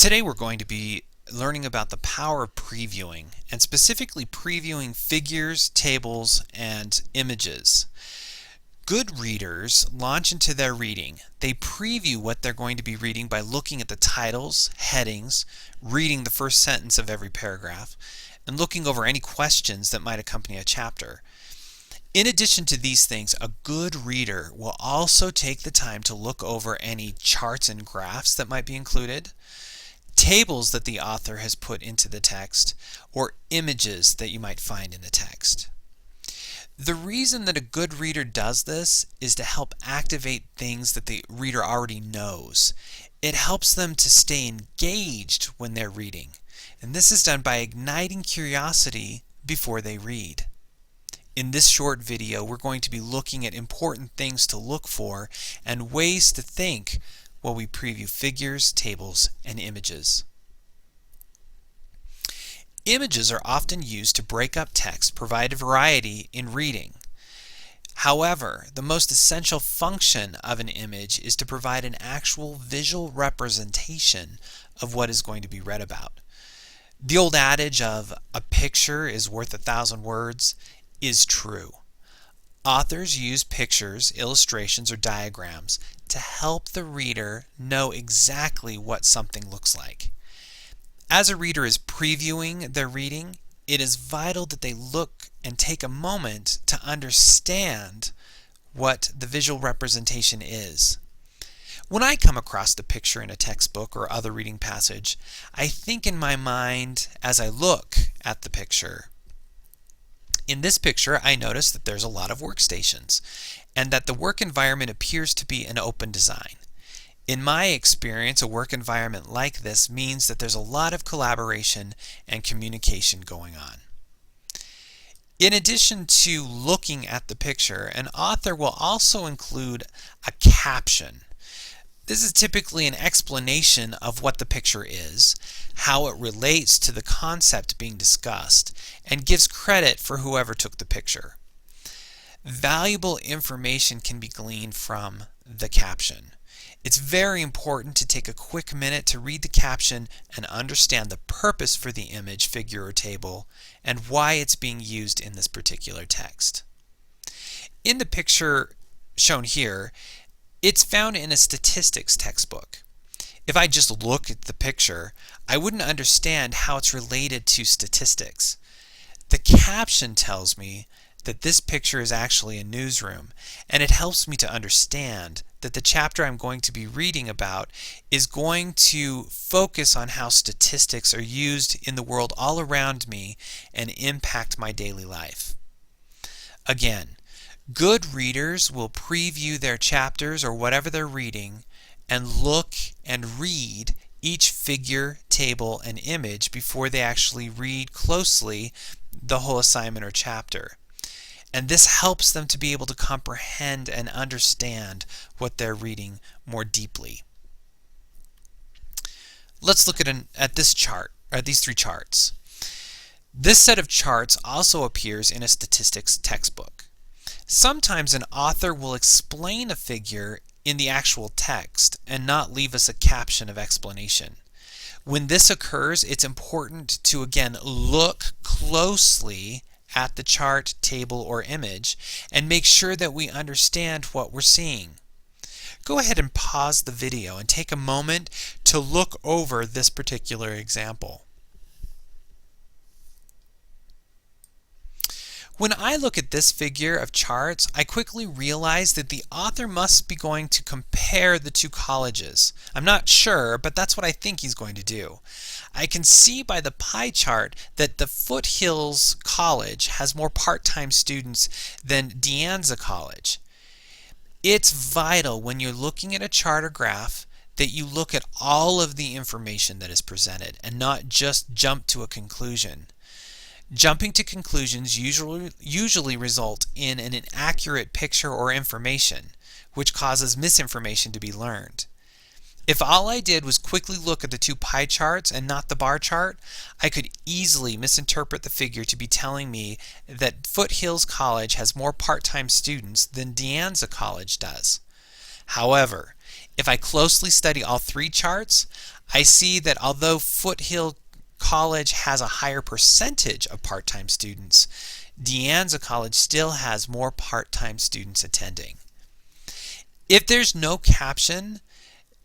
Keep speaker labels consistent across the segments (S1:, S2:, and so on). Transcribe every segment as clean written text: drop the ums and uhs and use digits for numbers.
S1: Today we're going to be learning about the power of previewing, and specifically previewing figures, tables, and images. Good readers launch into their reading. They preview what they're going to be reading by looking at the titles, headings, reading the first sentence of every paragraph, and looking over any questions that might accompany a chapter. In addition to these things, a good reader will also take the time to look over any charts and graphs that might be included, tables that the author has put into the text, or images that you might find in the text. The reason that a good reader does this is to help activate things that the reader already knows. It helps them to stay engaged when they're reading, and this is done by igniting curiosity before they read. In this short video, we're going to be looking at important things to look for and ways to think while we preview figures, tables, and images. Images are often used to break up text, provide variety in reading. However, the most essential function of an image is to provide an actual visual representation of what is going to be read about. The old adage of "a picture is worth 1,000 words" is true. Authors use pictures, illustrations, or diagrams to help the reader know exactly what something looks like. As a reader is previewing their reading, it is vital that they look and take a moment to understand what the visual representation is. When I come across the picture in a textbook or other reading passage, I think in my mind as I look at the picture. In this picture, I notice that there's a lot of workstations and that the work environment appears to be an open design. In my experience, a work environment like this means that there's a lot of collaboration and communication going on. In addition to looking at the picture, an author will also include a caption. This is typically an explanation of what the picture is, how it relates to the concept being discussed, and gives credit for whoever took the picture. Valuable information can be gleaned from the caption. It's very important to take a quick minute to read the caption and understand the purpose for the image, figure, or table, and why it's being used in this particular text. In the picture shown here, it's found in a statistics textbook. If I just look at the picture, I wouldn't understand how it's related to statistics. The caption tells me that this picture is actually a newsroom, and it helps me to understand that the chapter I'm going to be reading about is going to focus on how statistics are used in the world all around me and impact my daily life. Again, good readers will preview their chapters or whatever they're reading and look and read each figure, table, and image before they actually read closely the whole assignment or chapter. And this helps them to be able to comprehend and understand what they're reading more deeply. Let's look at this chart, or these three charts. This set of charts also appears in a statistics textbook. Sometimes an author will explain a figure in the actual text and not leave us a caption of explanation. When this occurs, it's important to again look closely at the chart, table, or image and make sure that we understand what we're seeing. Go ahead and pause the video and take a moment to look over this particular example. When I look at this figure of charts, I quickly realize that the author must be going to compare the two colleges. I'm not sure, but that's what I think he's going to do. I can see by the pie chart that the Foothills College has more part-time students than De Anza College. It's vital when you're looking at a chart or graph that you look at all of the information that is presented and not just jump to a conclusion. Jumping to conclusions usually result in an inaccurate picture or information, which causes misinformation to be learned. If all I did was quickly look at the two pie charts and not the bar chart, I could easily misinterpret the figure to be telling me that Foothills College has more part-time students than De Anza College does. However, If I closely study all three charts, I see that although Foothill College has a higher percentage of part-time students, De Anza College still has more part-time students attending. If there's no caption,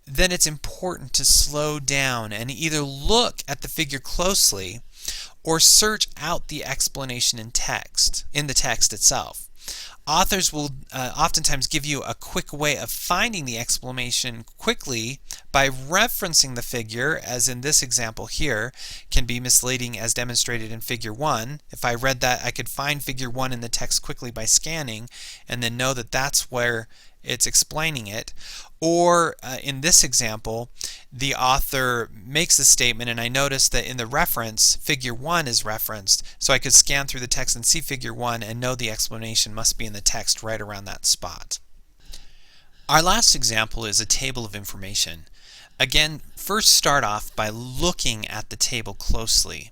S1: then it's important to slow down and either look at the figure closely or search out the explanation in the text itself. Authors will oftentimes give you a quick way of finding the explanation quickly by referencing the figure, as in this example here, can be misleading as demonstrated in figure 1. If I read that, I could find figure 1 in the text quickly by scanning and then know that that's where it's explaining it. Or in this example, the author makes the statement, and I notice that in the reference, figure 1 is referenced, so I could scan through the text and see figure 1 and know the explanation must be in the text right around that spot. Our last example is a table of information. Again, first start off by looking at the table closely.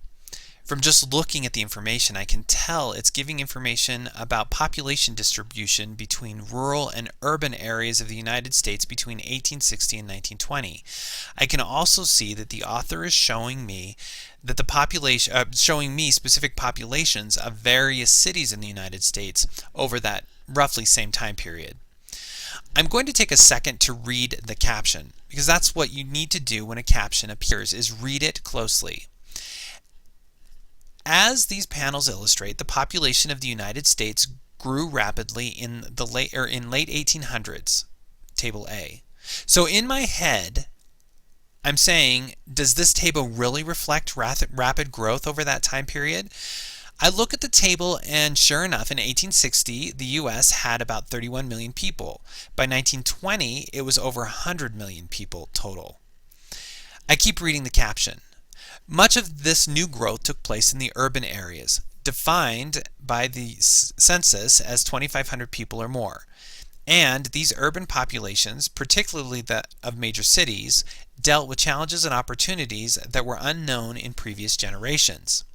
S1: From just looking at the information, I can tell it's giving information about population distribution between rural and urban areas of the United States between 1860 and 1920. I can also see that the author is showing me that showing me specific populations of various cities in the United States over that roughly same time period. I'm going to take a second to read the caption, because that's what you need to do when a caption appears, is read it closely. As these panels illustrate, the population of the United States grew rapidly in late 1800s, table A. So in my head, I'm saying, does this table really reflect rapid growth over that time period? I look at the table, and sure enough, in 1860, the U.S. had about 31 million people. By 1920, it was over 100 million people total. I keep reading the caption. Much of this new growth took place in the urban areas, defined by the census as 2,500 people or more. And these urban populations, particularly that of major cities, dealt with challenges and opportunities that were unknown in previous generations.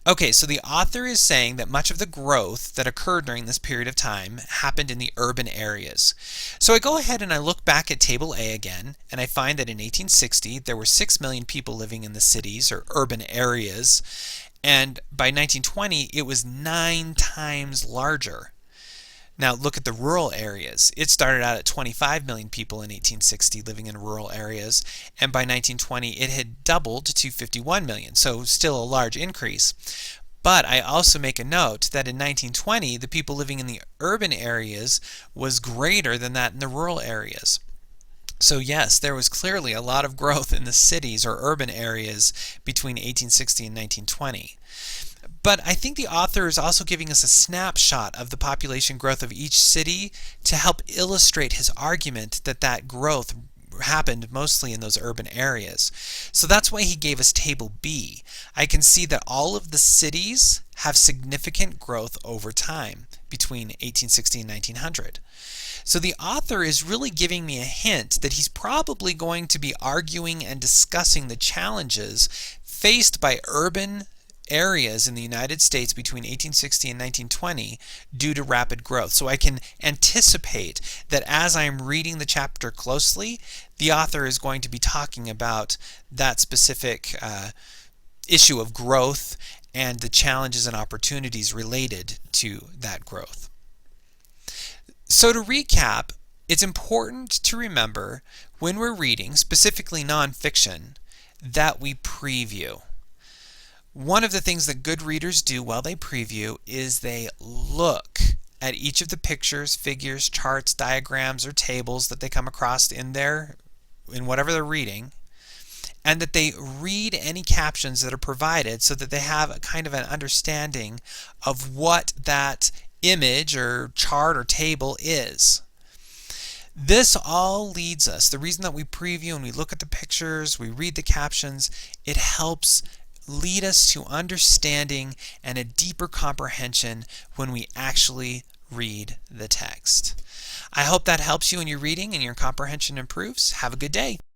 S1: Okay, so the author is saying that much of the growth that occurred during this period of time happened in the urban areas. So I go ahead and I look back at Table A again, and I find that in 1860 there were 6 million people living in the cities or urban areas, and by 1920 it was 9 times larger. Now look at the rural areas. It started out at 25 million people in 1860 living in rural areas, and by 1920 it had doubled to 51 million, so still a large increase. But I also make a note that in 1920 the people living in the urban areas was greater than that in the rural areas. So yes, there was clearly a lot of growth in the cities or urban areas between 1860 and 1920. But I think the author is also giving us a snapshot of the population growth of each city to help illustrate his argument that that growth happened mostly in those urban areas. So that's why he gave us Table B. I can see that all of the cities have significant growth over time between 1860 and 1900. So the author is really giving me a hint that he's probably going to be arguing and discussing the challenges faced by urban areas in the United States between 1860 and 1920 due to rapid growth. So I can anticipate that as I'm reading the chapter closely, the author is going to be talking about that specific issue of growth and the challenges and opportunities related to that growth. So to recap, it's important to remember when we're reading, specifically nonfiction, that we preview. One of the things that good readers do while they preview is they look at each of the pictures, figures, charts, diagrams, or tables that they come across in whatever they're reading, and that they read any captions that are provided so that they have a kind of an understanding of what that image or chart or table is. This all leads us, the reason that we preview and we look at the pictures, we read the captions, it helps lead us to understanding and a deeper comprehension when we actually read the text. I hope that helps you in your reading and your comprehension improves. Have a good day.